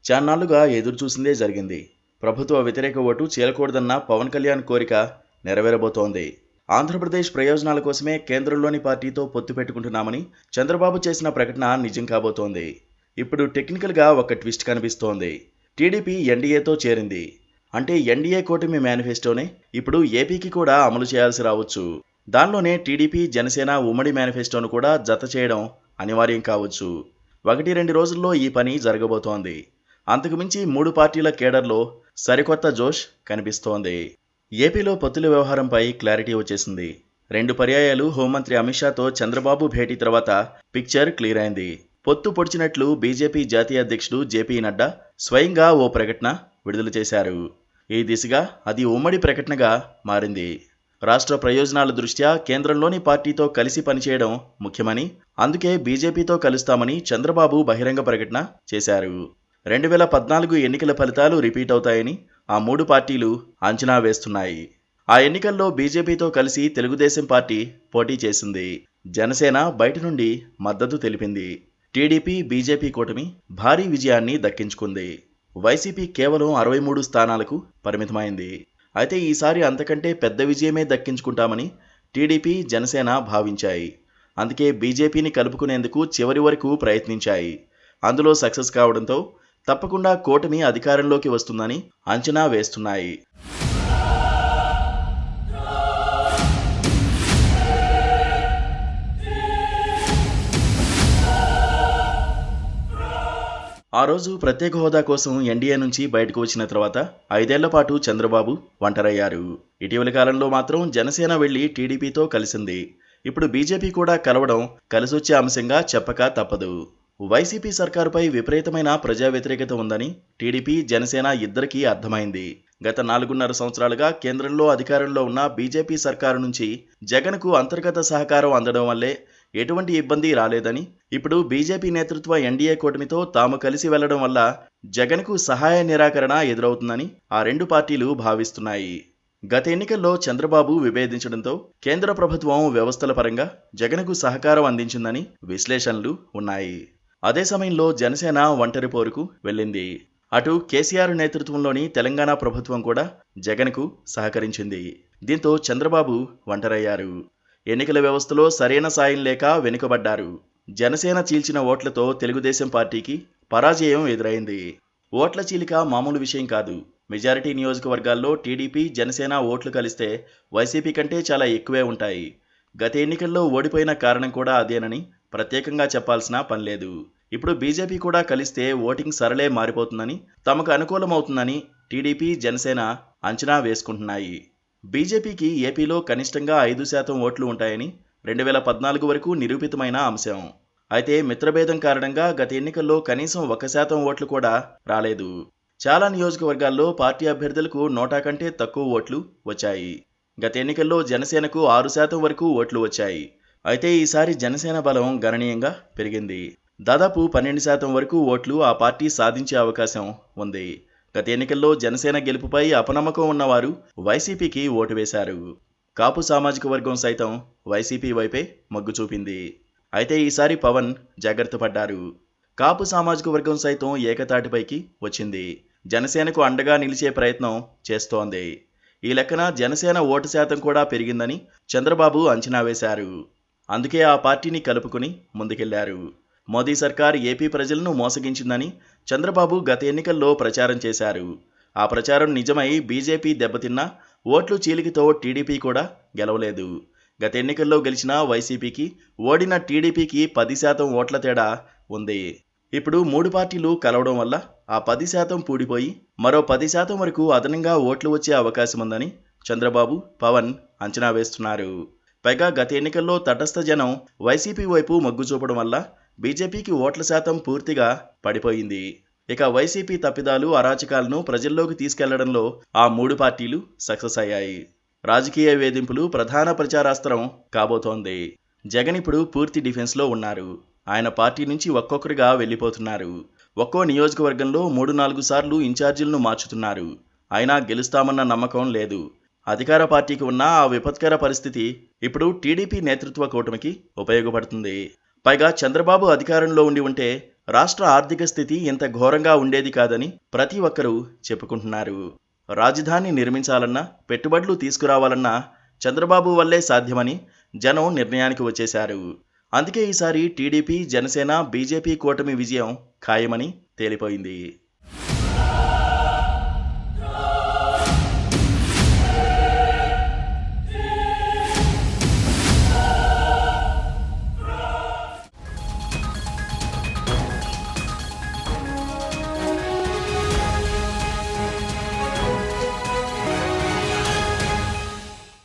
చాన్నాళ్లుగా ఎదురుచూసిందే జరిగింది. ప్రభుత్వ వ్యతిరేక ఓటు చీలకూడదన్న పవన్ కళ్యాణ్ కోరిక నెరవేరబోతోంది. ఆంధ్రప్రదేశ్ ప్రయోజనాల కోసమే కేంద్రంలోని పార్టీతో పొత్తు పెట్టుకుంటున్నామని చంద్రబాబు చేసిన ప్రకటన నిజం కాబోతోంది. ఇప్పుడు టెక్నికల్గా ఒక ట్విస్ట్ కనిపిస్తోంది. టీడీపీ ఎన్డీఏతో చేరింది. అంటే ఎన్డీఏ కూటమి మేనిఫెస్టోనే ఇప్పుడు ఏపీకి కూడా అమలు చేయాల్సి రావచ్చు. దానిలోనే టీడీపీ జనసేన ఉమ్మడి మేనిఫెస్టోను కూడా జత చేయడం అనివార్యం కావచ్చు. 1-2 రోజుల్లో ఈ పని జరగబోతోంది. అంతకుమించి 3 పార్టీల కేడర్లో సరికొత్త జోష్ కనిపిస్తోంది. ఏపీలో పొత్తుల వ్యవహారంపై క్లారిటీ వచ్చేసింది. 2 పర్యాయాలు హోంమంత్రి అమిత్ షాతో చంద్రబాబు భేటీ తర్వాత పిక్చర్ క్లియర్ అయింది. పొత్తు పొడిచినట్లు బీజేపీ జాతీయ అధ్యక్షుడు జేపీ నడ్డా స్వయంగా ఓ ప్రకటన విడుదల చేశారు. ఈ దిశగా అది ఉమ్మడి ప్రకటనగా మారింది. రాష్ట్ర ప్రయోజనాల దృష్ట్యా కేంద్రంలోని పార్టీతో కలిసి పనిచేయడం ముఖ్యమని, అందుకే బీజేపీతో కలుస్తామని చంద్రబాబు బహిరంగ ప్రకటన చేశారు. 2014 ఎన్నికల ఫలితాలు రిపీట్ అవుతాయని ఆ 3 పార్టీలు అంచనా వేస్తున్నాయి. ఆ ఎన్నికల్లో బీజేపీతో కలిసి తెలుగుదేశం పార్టీ పోటీ చేసింది. జనసేన బయట నుండి మద్దతు తెలిపింది. టీడీపీ బీజేపీ కూటమి భారీ విజయాన్ని దక్కించుకుంది. వైసీపీ కేవలం 63 స్థానాలకు పరిమితమైంది. అయితే ఈసారి అంతకంటే పెద్ద విజయమే దక్కించుకుంటామని టీడీపీ జనసేన భావించాయి. అందుకే బీజేపీని కలుపుకునేందుకు చివరి వరకు ప్రయత్నించాయి. అందులో సక్సెస్ కావడంతో తప్పకుండా కూటమి అధికారంలోకి వస్తుందని అంచనా వేస్తున్నాయి. ఆ రోజు ప్రత్యేక హోదా కోసం ఎన్డీఏ నుంచి బయటకు వచ్చిన తర్వాత 5 ఏళ్ల పాటు చంద్రబాబు ఒంటరయ్యారు. ఇటీవలి కాలంలో మాత్రం జనసేన వెళ్లి టీడీపీతో కలిసింది. ఇప్పుడు బీజేపీ కూడా కలవడం కలిసొచ్చే అంశంగా చెప్పక తప్పదు. వైసీపీ సర్కారుపై విపరీతమైన ప్రజా వ్యతిరేకత ఉందని టీడీపీ జనసేన ఇద్దరికీ అర్థమైంది. గత 4.5 సంవత్సరాలుగా కేంద్రంలో అధికారంలో ఉన్న బీజేపీ సర్కారు నుంచి జగన్కు అంతర్గత సహకారం అందడం వల్లే ఎటువంటి ఇబ్బంది రాలేదని, ఇప్పుడు బీజేపీ నేతృత్వ ఎన్డీఏ కూటమితో తాము కలిసి వెళ్లడం వల్ల జగన్కు సహాయ నిరాకరణ ఎదురవుతుందని ఆ 2 పార్టీలు భావిస్తున్నాయి. గత ఎన్నికల్లో చంద్రబాబు విభేదించడంతో కేంద్ర ప్రభుత్వం వ్యవస్థల పరంగా జగన్కు సహకారం అందించిందని విశ్లేషణలు ఉన్నాయి. అదే సమయంలో జనసేన ఒంటరి పోరుకు వెళ్ళింది. అటు కేసీఆర్ నేతృత్వంలోని తెలంగాణ ప్రభుత్వం కూడా జగన్కు సహకరించింది. దీంతో చంద్రబాబు ఒంటరయ్యారు. ఎన్నికల వ్యవస్థలో సరైన సాయం లేక వెనుకబడ్డారు. జనసేన చీల్చిన ఓట్లతో తెలుగుదేశం పార్టీకి పరాజయం ఎదురైంది. ఓట్ల చీలిక మామూలు విషయం కాదు. మెజారిటీ నియోజకవర్గాల్లో టీడీపీ జనసేన ఓట్లు కలిస్తే వైసీపీ కంటే చాలా ఎక్కువే ఉంటాయి. గత ఎన్నికల్లో ఓడిపోయిన కారణం కూడా అదేనని ప్రత్యేకంగా చెప్పాల్సిన పనిలేదు. ఇప్పుడు బీజేపీ కూడా కలిస్తే ఓటింగ్ సరళే మారిపోతుందని, తమకు అనుకూలమవుతుందని టీడీపీ జనసేన అంచనా వేసుకుంటున్నాయి. బీజేపీకి ఏపీలో కనిష్టంగా 5% ఓట్లు ఉంటాయని 2014 వరకు నిరూపితమైన అంశం. అయితే మిత్రభేదం కారణంగా గత ఎన్నికల్లో కనీసం 1% ఓట్లు కూడా రాలేదు. చాలా నియోజకవర్గాల్లో పార్టీ అభ్యర్థులకు 100 కంటే తక్కువ ఓట్లు వచ్చాయి. గత ఎన్నికల్లో జనసేనకు 6% వరకు ఓట్లు వచ్చాయి. అయితే ఈసారి జనసేన బలం గణనీయంగా పెరిగింది. దాదాపు 12% వరకు ఓట్లు ఆ పార్టీ సాధించే అవకాశం ఉంది. గత ఎన్నికల్లో జనసేన గెలుపుపై అపనమ్మకం ఉన్నవారు వైసీపీకి ఓటు వేశారు. కాపు సామాజిక వర్గం సైతం వైసీపీ వైపే మొగ్గు చూపింది. అయితే ఈసారి పవన్ జాగ్రత్త పడ్డారు. కాపు సామాజిక వర్గం సైతం ఏకతాటిపైకి వచ్చింది. జనసేనకు అండగా నిలిచే ప్రయత్నం చేస్తోంది. ఈ లెక్కన జనసేన ఓటు శాతం కూడా పెరిగిందని చంద్రబాబు అంచనా వేశారు. అందుకే ఆ పార్టీని కలుపుకుని ముందుకెళ్లారు. మోదీ సర్కార్ ఏపీ ప్రజలను మోసగించిందని చంద్రబాబు గత ఎన్నికల్లో ప్రచారం చేశారు. ఆ ప్రచారం నిజమై బీజేపీ దెబ్బతిన్నా ఓట్లు చీలికతో టీడీపీ కూడా గెలవలేదు. గత ఎన్నికల్లో గెలిచిన వైసీపీకి, ఓడిన టీడీపీకి 10% ఓట్ల తేడా ఉంది. ఇప్పుడు 3 పార్టీలు కలవడం వల్ల ఆ 10% పూడిపోయి మరో 10% వరకు అదనంగా ఓట్లు వచ్చే అవకాశం ఉందని చంద్రబాబు, పవన్ అంచనా వేస్తున్నారు. పైగా గత ఎన్నికల్లో తటస్థ జనం వైసీపీ వైపు మొగ్గు చూపడం వల్ల బీజేపీకి ఓట్ల శాతం పూర్తిగా పడిపోయింది. ఇక వైసీపీ తప్పిదాలు, అరాచకాలను ప్రజల్లోకి తీసుకెళ్లడంలో ఆ 3 పార్టీలు సక్సెస్ అయ్యాయి. రాజకీయ వేధింపులు ప్రధాన ప్రచారాస్త్రం కాబోతోంది. జగన్ ఇప్పుడు పూర్తి డిఫెన్స్లో ఉన్నారు. ఆయన పార్టీ నుంచి ఒక్కొక్కరుగా వెళ్ళిపోతున్నారు. ఒక్కో నియోజకవర్గంలో 3-4 సార్లు ఇన్ఛార్జీలను మార్చుతున్నారు. అయినా గెలుస్తామన్న నమ్మకం లేదు. అధికార పార్టీకి ఉన్న ఆ విపత్కర పరిస్థితి ఇప్పుడు టీడీపీ నేతృత్వ కూటమికి ఉపయోగపడుతుంది. పైగా చంద్రబాబు అధికారంలో ఉండి ఉంటే రాష్ట్ర ఆర్థిక స్థితి ఇంత ఘోరంగా ఉండేది కాదని ప్రతి ఒక్కరూ చెప్పుకుంటున్నారు. రాజధాని నిర్మించాలన్నా, పెట్టుబడులు తీసుకురావాలన్నా చంద్రబాబు వల్లే సాధ్యమని జనం నిర్ణయానికి వచ్చేశారు. అందుకే ఈసారి టీడీపీ, జనసేన, బీజేపీ కూటమి విజయం ఖాయమని తేలిపోయింది.